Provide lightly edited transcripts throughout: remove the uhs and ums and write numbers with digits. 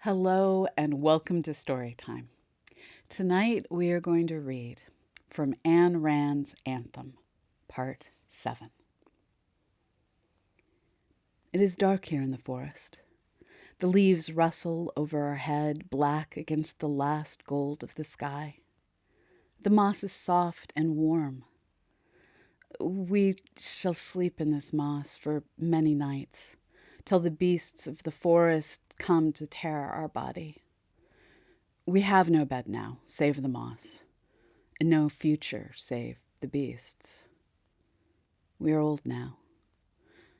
Hello and welcome to Storytime. Tonight we are going to read from Ayn Rand's Anthem, Part 7. It is dark here in the forest. The leaves rustle over our head, black against the last gold of the sky. The moss is soft and warm. We shall sleep in this moss for many nights, till the beasts of the forest come to tear our body. We have no bed now, save the moss, and no future save the beasts. We are old now,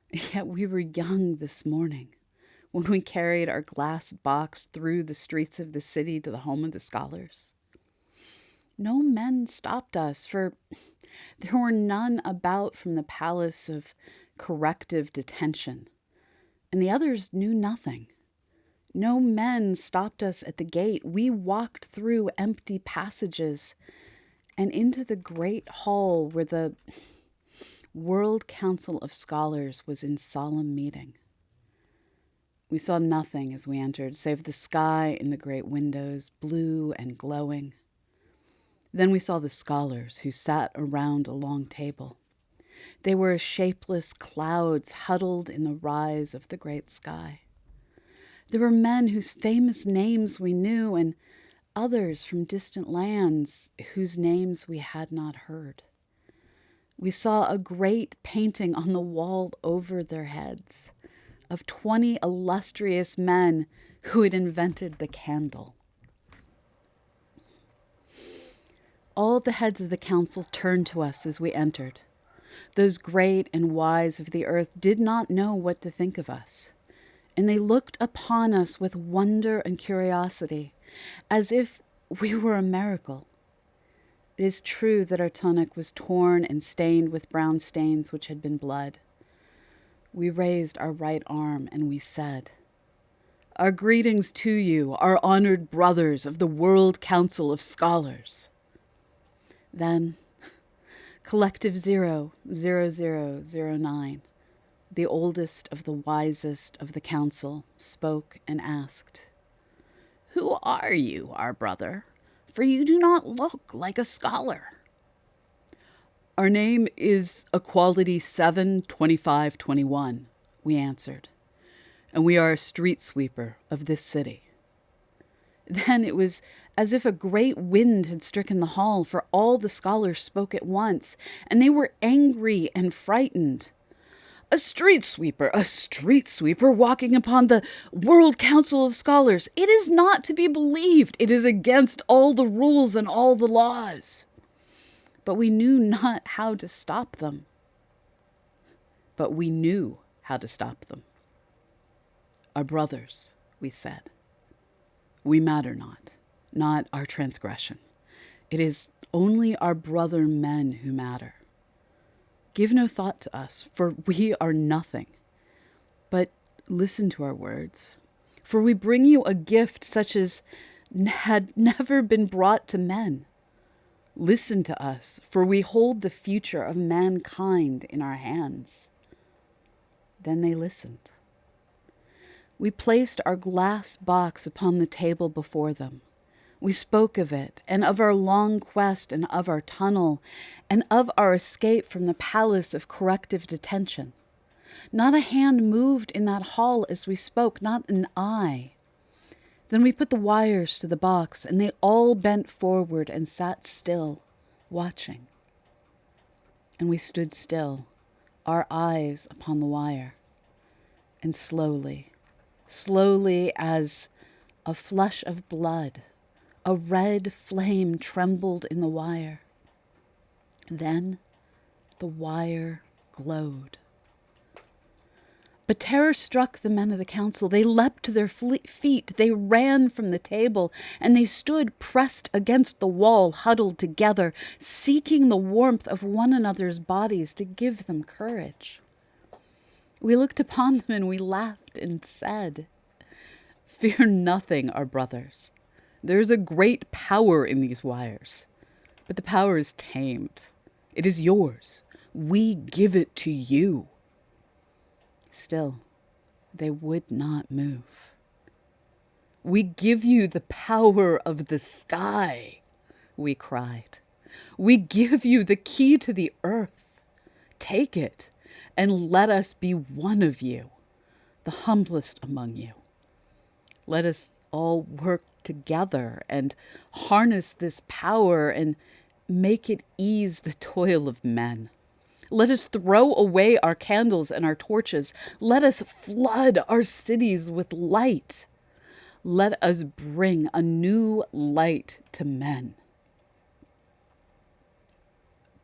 yet we were young this morning when we carried our glass box through the streets of the city to the home of the scholars. No men stopped us, for there were none about from the palace of corrective detention, and the others knew nothing. No men stopped us at the gate. We walked through empty passages and into the great hall where the World Council of Scholars was in solemn meeting. We saw nothing as we entered, save the sky in the great windows, blue and glowing. Then we saw the scholars who sat around a long table. They were as shapeless clouds huddled in the rise of the great sky. There were men whose famous names we knew, and others from distant lands whose names we had not heard. We saw a great painting on the wall over their heads of 20 illustrious men who had invented the candle. All the heads of the council turned to us as we entered. Those great and wise of the earth did not know what to think of us, and they looked upon us with wonder and curiosity, as if we were a miracle. It is true that our tunic was torn and stained with brown stains which had been blood. We raised our right arm and we said, "Our greetings to you, our honored brothers of the World Council of Scholars." Then, Collective 00009, the oldest of the wisest of the council, spoke and asked, "Who are you, our brother? For you do not look like a scholar." "Our name is Equality 72521, we answered, "and we are a street sweeper of this city." Then it was as if a great wind had stricken the hall, for all the scholars spoke at once, and they were angry and frightened. A street sweeper walking upon the World Council of Scholars. It is not to be believed. It is against all the rules and all the laws. But we knew not how to stop them. But we knew how to stop them. "Our brothers," we said. "We matter not our transgression. It is only our brother men who matter. Give no thought to us, for we are nothing. But listen to our words, for we bring you a gift such as had never been brought to men. Listen to us, for we hold the future of mankind in our hands." Then they listened. We placed our glass box upon the table before them. We spoke of it, and of our long quest, and of our tunnel, and of our escape from the palace of corrective detention. Not a hand moved in that hall as we spoke, not an eye. Then we put the wires to the box, and they all bent forward and sat still, watching. And we stood still, our eyes upon the wire. And slowly as a flush of blood, a red flame trembled in the wire. Then the wire glowed. But terror struck the men of the council. They leapt to their feet. They ran from the table, and they stood pressed against the wall, huddled together, seeking the warmth of one another's bodies to give them courage. We looked upon them and we laughed and said, "Fear nothing, our brothers. There is a great power in these wires, but the power is tamed. It is yours. We give it to you." Still, they would not move. We give you the power of the sky, we cried. We give you the key to the earth. Take it and let us be one of you, the humblest among you. Let us all work together and harness this power and make it ease the toil of men. Let us throw away our candles and our torches. Let us flood our cities with light. Let us bring a new light to men.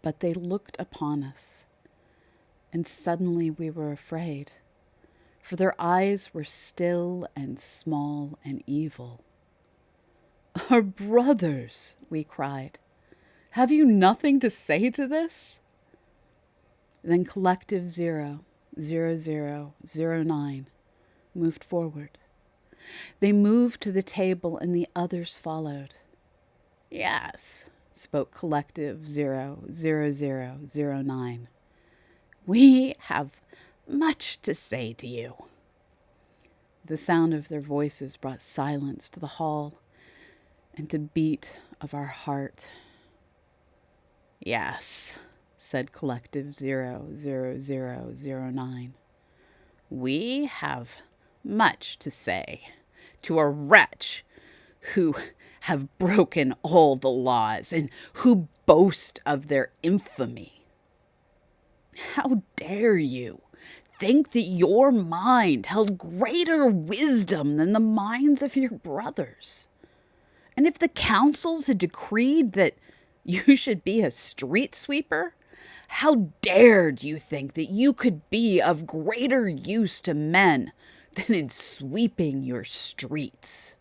But they looked upon us, and suddenly we were afraid, for their eyes were still and small and evil. Our brothers, we cried, have you nothing to say to this? Then Collective 00009 moved forward. They moved to the table and the others followed. Yes, spoke Collective 00009. We have much to say to you. The sound of their voices brought silence to the hall and to beat of our heart. Yes, said Collective 00009. We have much to say to a wretch who have broken all the laws and who boast of their infamy. How dare you think that your mind held greater wisdom than the minds of your brothers? And if the councils had decreed that you should be a street sweeper, how dared you think that you could be of greater use to men than in sweeping your streets?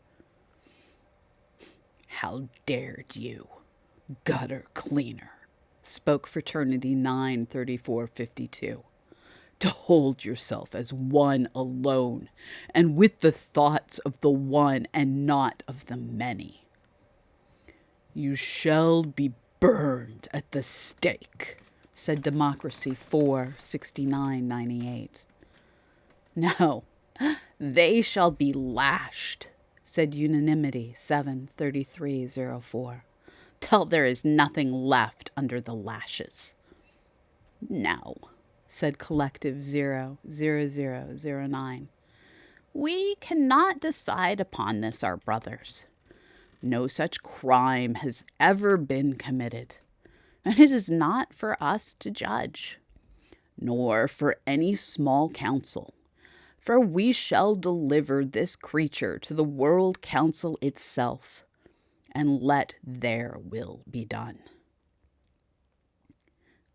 How dared you, gutter cleaner, spoke Fraternity 93452, to hold yourself as one alone and with the thoughts of the one and not of the many. You shall be burned at the stake, said Democracy 46998. No, they shall be lashed, said Unanimity 73304, till there is nothing left under the lashes. No, said Collective 00009. We cannot decide upon this, our brothers. No such crime has ever been committed, and it is not for us to judge, nor for any small council, for we shall deliver this creature to the World Council itself, and let their will be done.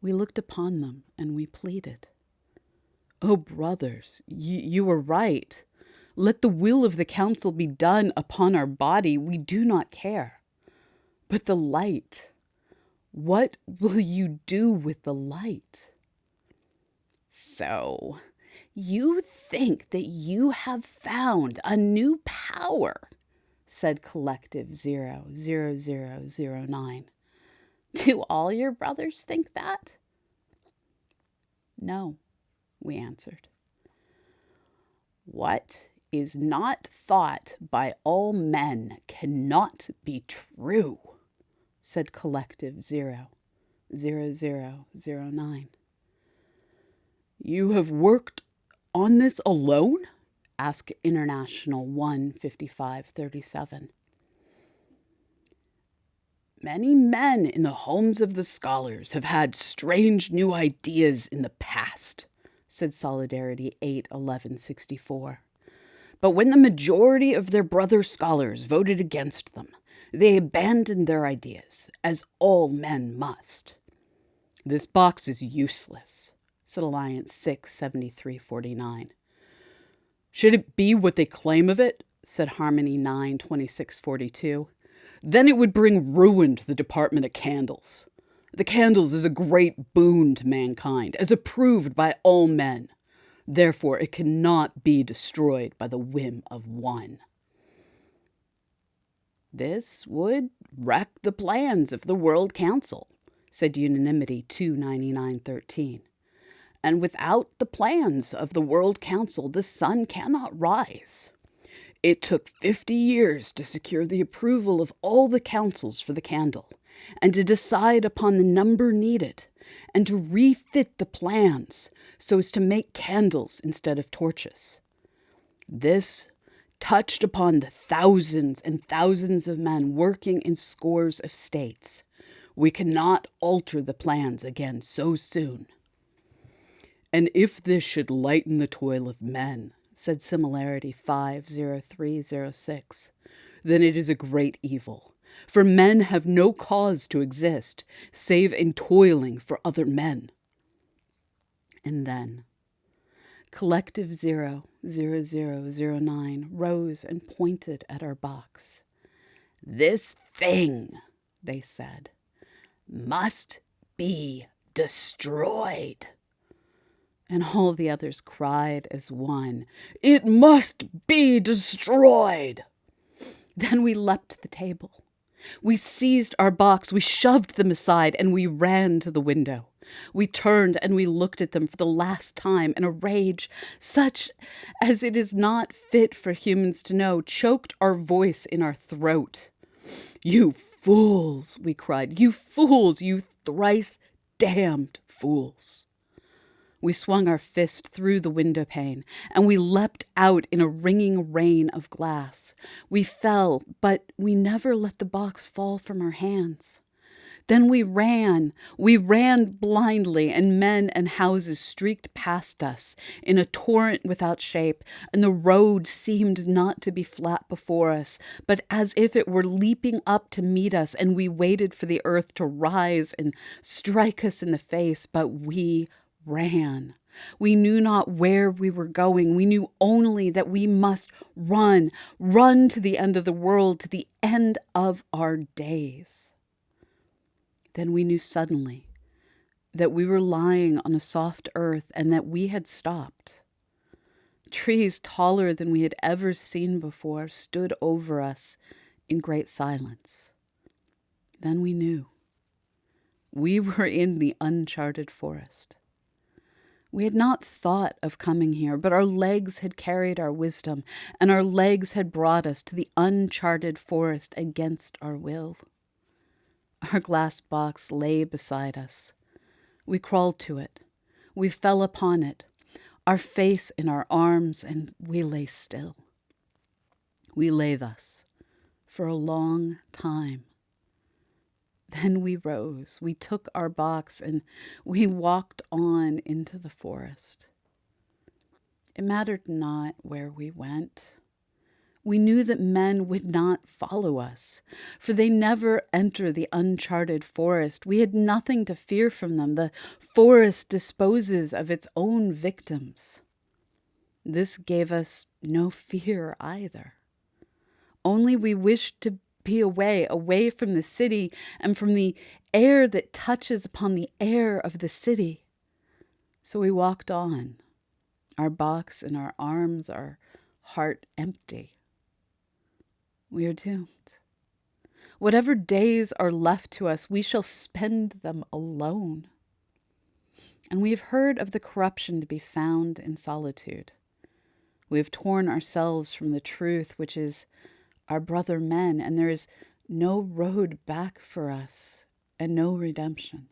We looked upon them, and we pleaded. Oh, brothers, you were right. Let the will of the council be done upon our body. We do not care. But the light, what will you do with the light? So, you think that you have found a new power, said Collective 00009. Do all your brothers think that? No, we answered. What is not thought by all men cannot be true, said Collective 00009. You have worked on this alone? Asked International 15537. Many men in the homes of the scholars have had strange new ideas in the past, said Solidarity 81164. But when the majority of their brother scholars voted against them, they abandoned their ideas, as all men must. This box is useless, said Alliance 67349. Should it be what they claim of it, said Harmony 92642, then it would bring ruin to the Department of Candles. The candles is a great boon to mankind, as approved by all men. Therefore, it cannot be destroyed by the whim of one. This would wreck the plans of the World Council, said Unanimity 29913. And without the plans of the World Council, the sun cannot rise. It took 50 years to secure the approval of all the councils for the candle, and to decide upon the number needed, and to refit the plans so as to make candles instead of torches. This touched upon the thousands and thousands of men working in scores of states. We cannot alter the plans again so soon. And if this should lighten the toil of men, said Similarity 50306, then it is a great evil. For men have no cause to exist, save in toiling for other men. And then Collective 00009 rose and pointed at our box. This thing, they said, must be destroyed. And all the others cried as one, It must be destroyed. Then we leapt the table. We seized our box, we shoved them aside, and we ran to the window. We turned and we looked at them for the last time, and a rage, such as it is not fit for humans to know, choked our voice in our throat. You fools, we cried. You fools, you thrice damned fools. We swung our fist through the window pane, and we leapt out in a ringing rain of glass. We fell, but we never let the box fall from our hands. Then we ran blindly, and men and houses streaked past us in a torrent without shape, and the road seemed not to be flat before us, but as if it were leaping up to meet us, and we waited for the earth to rise and strike us in the face, but we ran. We knew not where we were going. We knew only that we must run to the end of the world, to the end of our days. Then we knew suddenly that we were lying on a soft earth and that we had stopped. Trees taller than we had ever seen before stood over us in great silence. Then we knew we were in the uncharted forest. We had not thought of coming here, but our legs had carried our wisdom, and our legs had brought us to the uncharted forest against our will. Our glass box lay beside us. We crawled to it. We fell upon it, our face in our arms, and we lay still. We lay thus for a long time. Then we rose, we took our box, and we walked on into the forest. It mattered not where we went. We knew that men would not follow us, for they never enter the uncharted forest. We had nothing to fear from them. The forest disposes of its own victims. This gave us no fear either. Only we wished to be away from the city and from the air that touches upon the air of the city. So we walked on, our box in our arms, our heart empty. We are doomed. Whatever days are left to us, we shall spend them alone. And we have heard of the corruption to be found in solitude. We have torn ourselves from the truth, which is our brother men, and there is no road back for us and no redemption.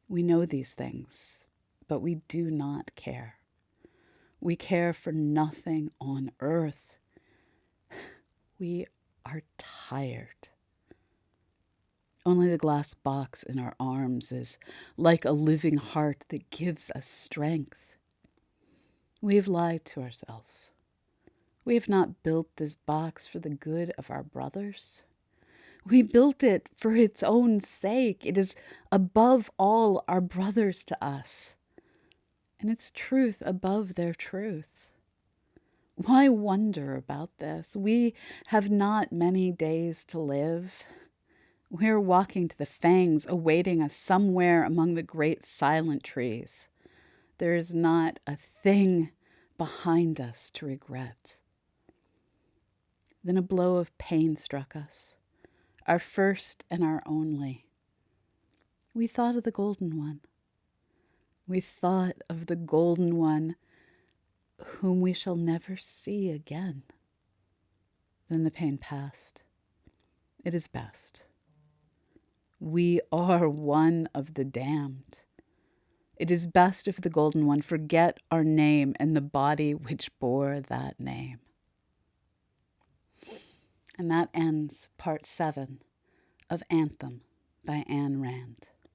We know these things, but we do not care. We care for nothing on earth. We are tired. Only the glass box in our arms is like a living heart that gives us strength. We have lied to ourselves. We have not built this box for the good of our brothers. We built it for its own sake. It is above all our brothers to us, and its truth above their truth. Why wonder about this? We have not many days to live. We are walking to the fangs awaiting us somewhere among the great silent trees. There is not a thing behind us to regret. Then a blow of pain struck us, our first and our only. We thought of the golden one. We thought of the golden one whom we shall never see again. Then the pain passed. It is best. We are one of the damned. It is best if the Golden One forget our name and the body which bore that name. And that ends part 7 of Anthem by Ayn Rand.